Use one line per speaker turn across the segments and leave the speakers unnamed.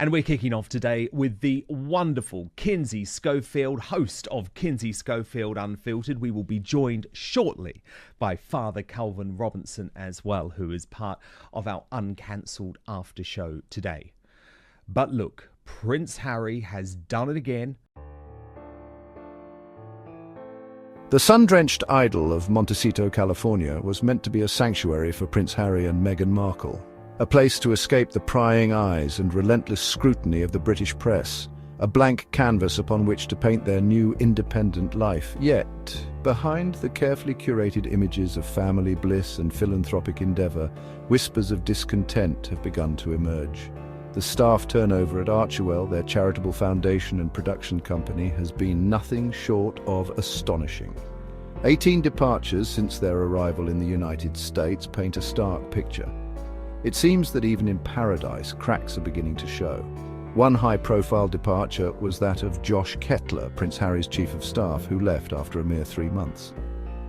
And we're kicking off today with the wonderful Kinsey Scofield, host of Kinsey Scofield Unfiltered. We will be joined shortly by Father Calvin Robinson as well, who is part of our uncancelled after show today. But look, Prince Harry has done it again.
The sun-drenched idyll of Montecito, California, was meant to be a sanctuary for Prince Harry and Meghan Markle. A place to escape the prying eyes and relentless scrutiny of the British press. A blank canvas upon which to paint their new independent life. Yet, behind the carefully curated images of family bliss and philanthropic endeavour, whispers of discontent have begun to emerge. The staff turnover at Archewell, their charitable foundation and production company, has been nothing short of astonishing. 18 departures since their arrival in the United States paint a stark picture. It seems that even in paradise, cracks are beginning to show. One high-profile departure was that of Josh Kettler, Prince Harry's chief of staff, who left after a mere 3 months.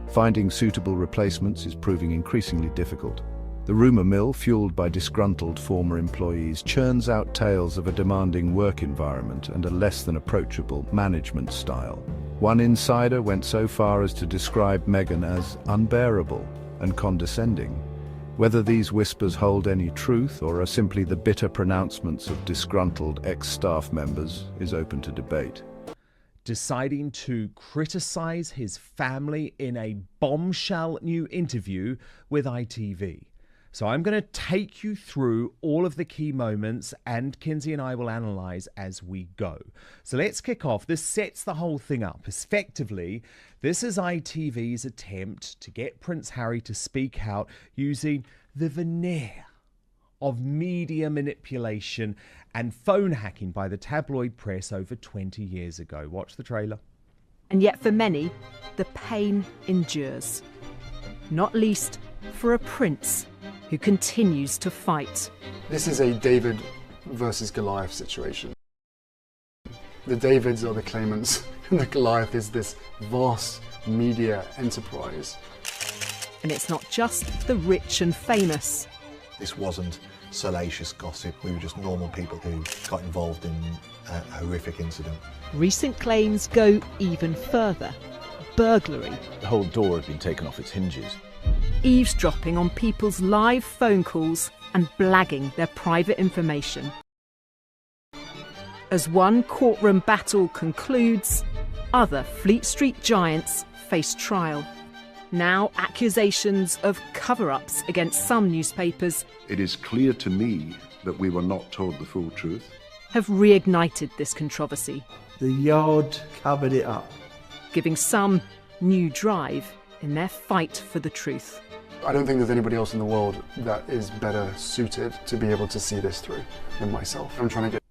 Finding suitable replacements is proving increasingly difficult. The rumour mill, fueled by disgruntled former employees, churns out tales of a demanding work environment and a less than approachable management style. One insider went so far as to describe Meghan as unbearable and condescending. Whether these whispers hold any truth or are simply the bitter pronouncements of disgruntled ex-staff members is open to debate.
Deciding to criticise his family in a bombshell new interview with ITV. So I'm going to take you through all of the key moments, and Kinsey and I will analyse as we go. So let's kick off. This sets the whole thing up. Effectively, this is ITV's attempt to get Prince Harry to speak out using the veneer of media manipulation and phone hacking by the tabloid press over 20 years ago. Watch the trailer.
And yet for many, the pain endures. Not least for a prince who continues to fight.
This is a David versus Goliath situation. The Davids are the claimants, and the Goliath is this vast media enterprise.
And it's not just the rich and famous.
This wasn't salacious gossip, we were just normal people who got involved in a horrific incident.
Recent claims go even further. Burglary.
The whole door had been taken off its hinges.
Eavesdropping on people's live phone calls and blagging their private information. As one courtroom battle concludes, other Fleet Street giants face trial. Now accusations of cover-ups against some newspapers.
It is clear to me that we were not told the full truth.
Have reignited this controversy.
The Yard covered it up.
Giving some new drive in their fight for the truth.
I don't think there's anybody else in the world that is better suited to be able to see this through than myself. I'm trying to get...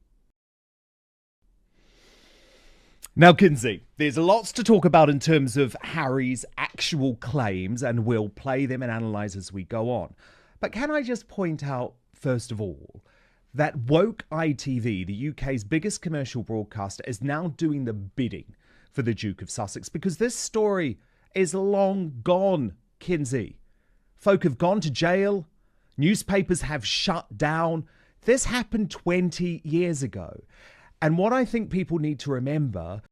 Now, Kinsey, there's lots to talk about in terms of Harry's actual claims, and we'll play them and analyse as we go on. But can I just point out, first of all, that woke ITV, the UK's biggest commercial broadcaster, is now doing the bidding for the Duke of Sussex, because this story is long gone, Kinsey. Folk have gone to jail. Newspapers have shut down. This happened 20 years ago. And what I think people need to remember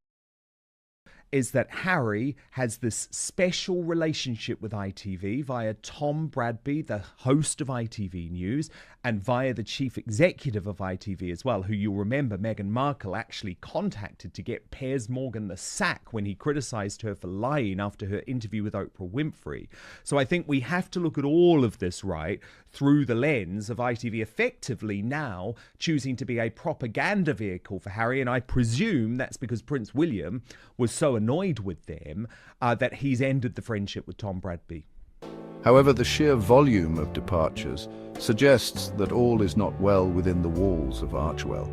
is that Harry has this special relationship with ITV via Tom Bradby, the host of ITV News, and via the chief executive of ITV as well, who you'll remember Meghan Markle actually contacted to get Piers Morgan the sack when he criticised her for lying after her interview with Oprah Winfrey. So I think we have to look at all of this, right, through the lens of ITV effectively now choosing to be a propaganda vehicle for Harry, and I presume that's because Prince William was so annoyed with them that he's ended the friendship with Tom Bradby.
However, the sheer volume of departures suggests that all is not well within the walls of Archewell.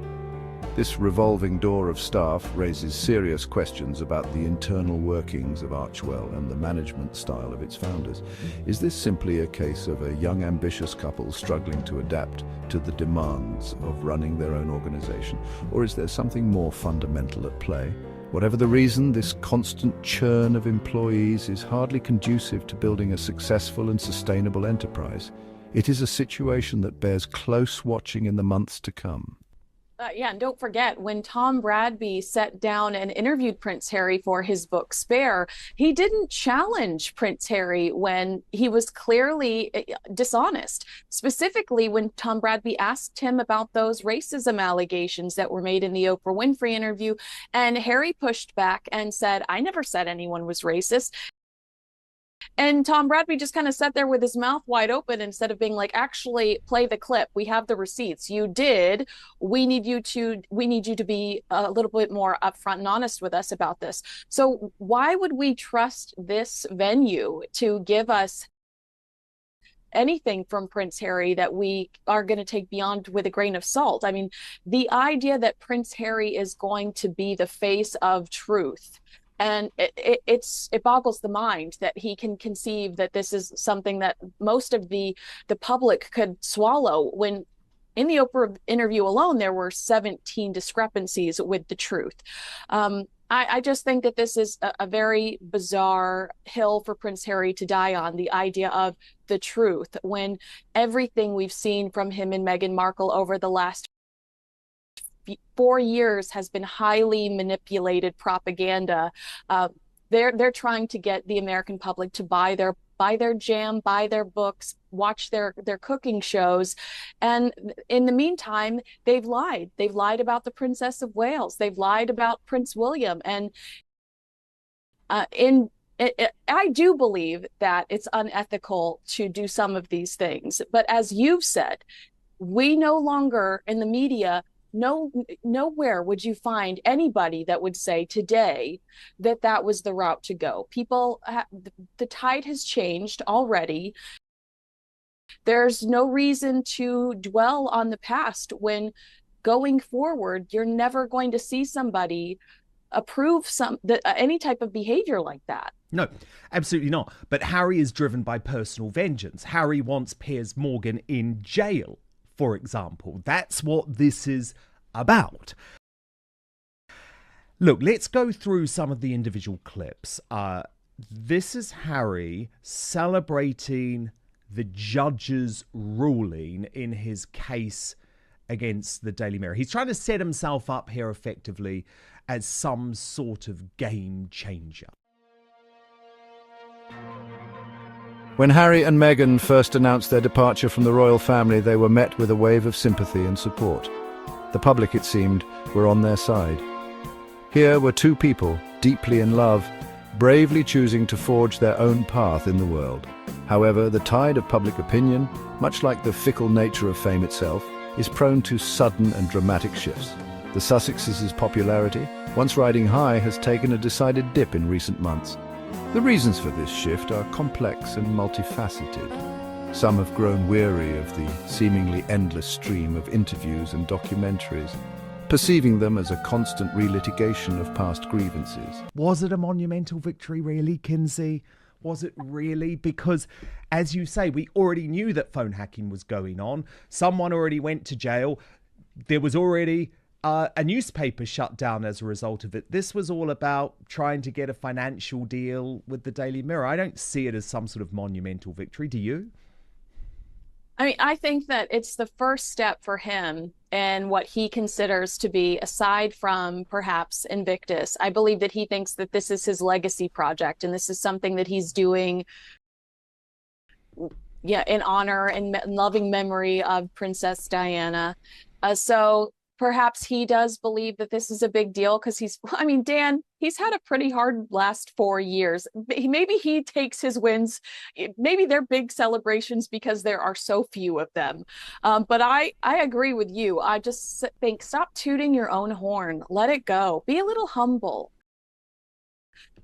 This revolving door of staff raises serious questions about the internal workings of Archewell and the management style of its founders. Is this simply a case of a young ambitious couple struggling to adapt to the demands of running their own organisation, or is there something more fundamental at play? Whatever the reason, this constant churn of employees is hardly conducive to building a successful and sustainable enterprise. It is a situation that bears close watching in the months to come.
Yeah, and don't forget, when Tom Bradby sat down and interviewed Prince Harry for his book Spare, he didn't challenge Prince Harry when he was clearly dishonest. Specifically, when Tom Bradby asked him about those racism allegations that were made in the Oprah Winfrey interview, and Harry pushed back and said, "I never said anyone was racist." And Tom Bradby just kind of sat there with his mouth wide open instead of being like, actually play the clip. We have the receipts. You did. We need you to be a little bit more upfront and honest with us about this. So why would we trust this venue to give us anything from Prince Harry that we are going to take beyond with a grain of salt? I mean, the idea that Prince Harry is going to be the face of truth, and it boggles the mind that he can conceive that this is something that most of the public could swallow, when in the Oprah interview alone there were 17 discrepancies with the truth. I just think that this is a very bizarre hill for Prince Harry to die on, the idea of the truth, when everything we've seen from him and Meghan Markle over the last 4 years has been highly manipulated propaganda. They're trying to get the American public to buy their jam, buy their books, watch their cooking shows, and in the meantime, they've lied. They've lied about the Princess of Wales. They've lied about Prince William, and I do believe that it's unethical to do some of these things. But as you've said, we no longer in the media. Nowhere would you find anybody that would say today that that was the route to go. The tide has changed already. There's no reason to dwell on the past when going forward, you're never going to see somebody approve any type of behavior like that.
No, absolutely not. But Harry is driven by personal vengeance. Harry wants Piers Morgan in jail, for example. That's what this is about. Look, let's go through some of the individual clips. This is Harry celebrating the judge's ruling in his case against the Daily Mirror. He's trying to set himself up here effectively as some sort of game changer.
When Harry and Meghan first announced their departure from the royal family, they were met with a wave of sympathy and support. The public, it seemed, were on their side. Here were two people, deeply in love, bravely choosing to forge their own path in the world. However, the tide of public opinion, much like the fickle nature of fame itself, is prone to sudden and dramatic shifts. The Sussexes' popularity, once riding high, has taken a decided dip in recent months. The reasons for this shift are complex and multifaceted. Some have grown weary of the seemingly endless stream of interviews and documentaries, perceiving them as a constant relitigation of past grievances.
Was it a monumental victory, really, Kinsey? Was it really? Because, as you say, we already knew that phone hacking was going on. Someone already went to jail. There was already a newspaper shut down as a result of it. This was all about trying to get a financial deal with the Daily Mirror. I don't see it as some sort of monumental victory. Do you?
I mean, I think that it's the first step for him and what he considers to be, aside from perhaps Invictus. I believe that he thinks that this is his legacy project, and this is something that he's doing, in honor and loving memory of Princess Diana. So perhaps he does believe that this is a big deal because Dan, he's had a pretty hard last 4 years. Maybe he takes his wins, maybe they're big celebrations because there are so few of them. But I agree with you. I just think, stop tooting your own horn. Let it go. Be a little humble.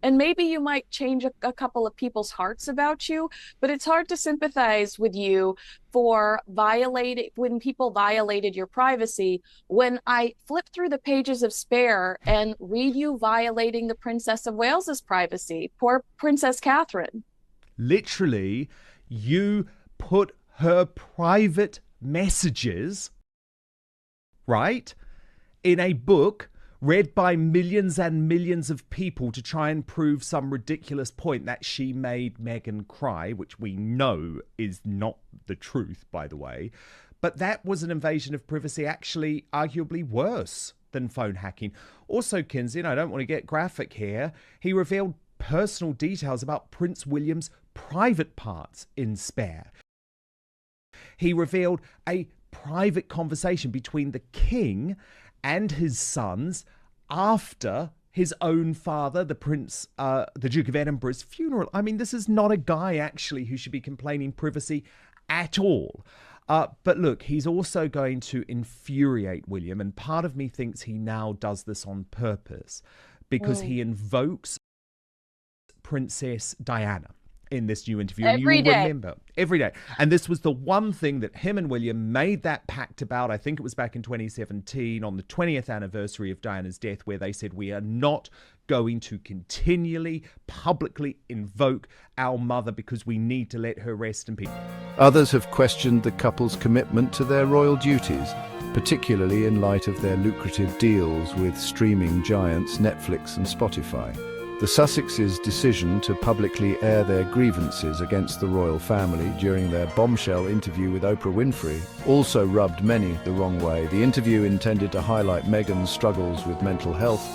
And maybe you might change a couple of people's hearts about you, but it's hard to sympathize with you for when people violated your privacy. When I flip through the pages of Spare and read you violating the Princess of Wales's privacy, poor Princess Catherine.
Literally, you put her private messages, right, in a book read by millions and millions of people to try and prove some ridiculous point that she made Meghan cry, which we know is not the truth, by the way. But that was an invasion of privacy, actually arguably worse than phone hacking. Also, Kinsey, and I don't want to get graphic here, he revealed personal details about Prince William's private parts in Spare. He revealed a private conversation between the king and his sons after his own father, the Duke of Edinburgh's funeral. I mean, this is not a guy actually who should be complaining privacy at all. But look, he's also going to infuriate William, and part of me thinks he now does this on purpose because he invokes Princess Diana in this new interview.
Every day.
Remember, every day. And this was the one thing that him and William made that pact about. I think it was back in 2017 on the 20th anniversary of Diana's death, where they said, we are not going to continually, publicly invoke our mother because we need to let her rest in peace.
Others have questioned the couple's commitment to their royal duties, particularly in light of their lucrative deals with streaming giants Netflix and Spotify. The Sussexes' decision to publicly air their grievances against the royal family during their bombshell interview with Oprah Winfrey also rubbed many the wrong way. The interview, intended to highlight Meghan's struggles with mental health,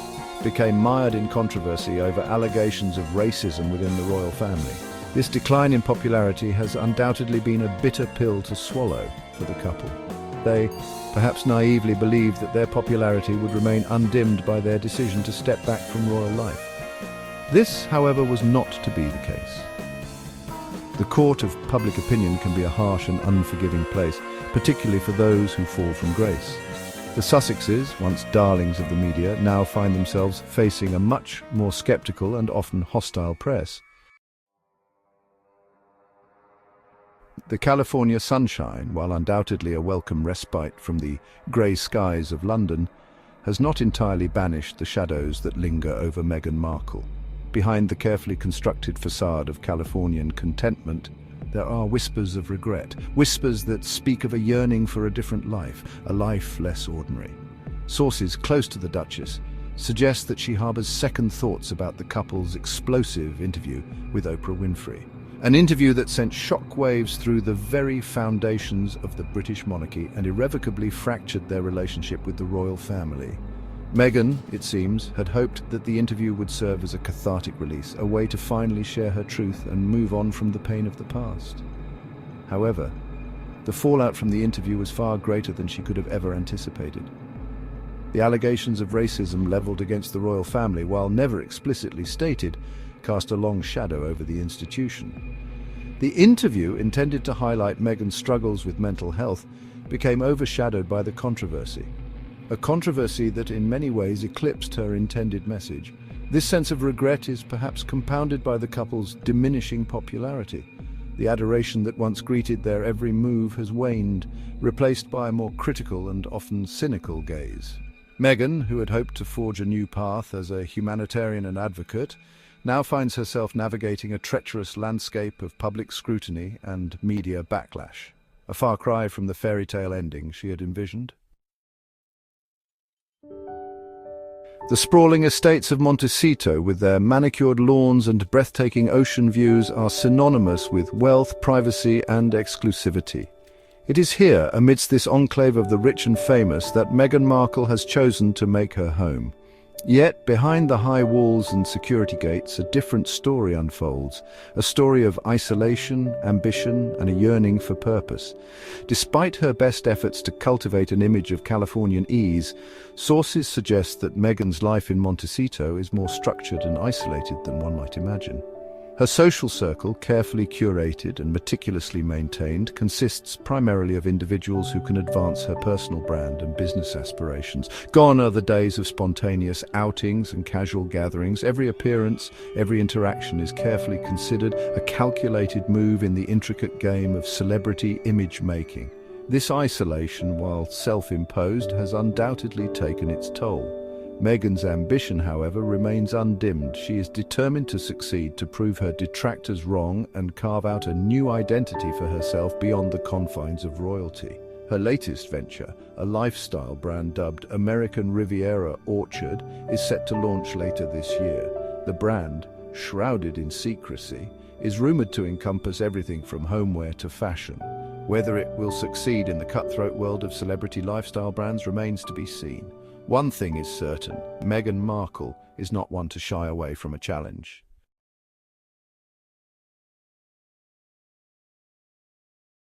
became mired in controversy over allegations of racism within the royal family. This decline in popularity has undoubtedly been a bitter pill to swallow for the couple. They perhaps naively believed that their popularity would remain undimmed by their decision to step back from royal life. This, however, was not to be the case. The court of public opinion can be a harsh and unforgiving place, particularly for those who fall from grace. The Sussexes, once darlings of the media, now find themselves facing a much more sceptical and often hostile press. The California sunshine, while undoubtedly a welcome respite from the grey skies of London, has not entirely banished the shadows that linger over Meghan Markle. Behind the carefully constructed facade of Californian contentment, there are whispers of regret, whispers that speak of a yearning for a different life, a life less ordinary. Sources close to the Duchess suggest that she harbours second thoughts about the couple's explosive interview with Oprah Winfrey. An interview that sent shockwaves through the very foundations of the British monarchy and irrevocably fractured their relationship with the royal family. Meghan, it seems, had hoped that the interview would serve as a cathartic release, a way to finally share her truth and move on from the pain of the past. However, the fallout from the interview was far greater than she could have ever anticipated. The allegations of racism levelled against the royal family, while never explicitly stated, cast a long shadow over the institution. The interview, intended to highlight Meghan's struggles with mental health, became overshadowed by the controversy. A controversy that in many ways eclipsed her intended message. This sense of regret is perhaps compounded by the couple's diminishing popularity. The adoration that once greeted their every move has waned, replaced by a more critical and often cynical gaze. Meghan, who had hoped to forge a new path as a humanitarian and advocate, now finds herself navigating a treacherous landscape of public scrutiny and media backlash. A far cry from the fairy tale ending she had envisioned. The sprawling estates of Montecito, with their manicured lawns and breathtaking ocean views, are synonymous with wealth, privacy, and exclusivity. It is here, amidst this enclave of the rich and famous, that Meghan Markle has chosen to make her home. Yet, behind the high walls and security gates, a different story unfolds, a story of isolation, ambition, and a yearning for purpose. Despite her best efforts to cultivate an image of Californian ease, sources suggest that Meghan's life in Montecito is more structured and isolated than one might imagine. Her social circle, carefully curated and meticulously maintained, consists primarily of individuals who can advance her personal brand and business aspirations. Gone are the days of spontaneous outings and casual gatherings. Every appearance, every interaction is carefully considered, a calculated move in the intricate game of celebrity image making. This isolation, while self-imposed, has undoubtedly taken its toll. Meghan's ambition, however, remains undimmed. She is determined to succeed, to prove her detractors wrong and carve out a new identity for herself beyond the confines of royalty. Her latest venture, a lifestyle brand dubbed American Riviera Orchard, is set to launch later this year. The brand, shrouded in secrecy, is rumoured to encompass everything from homeware to fashion. Whether it will succeed in the cutthroat world of celebrity lifestyle brands remains to be seen. One thing is certain, Meghan Markle is not one to shy away from a challenge.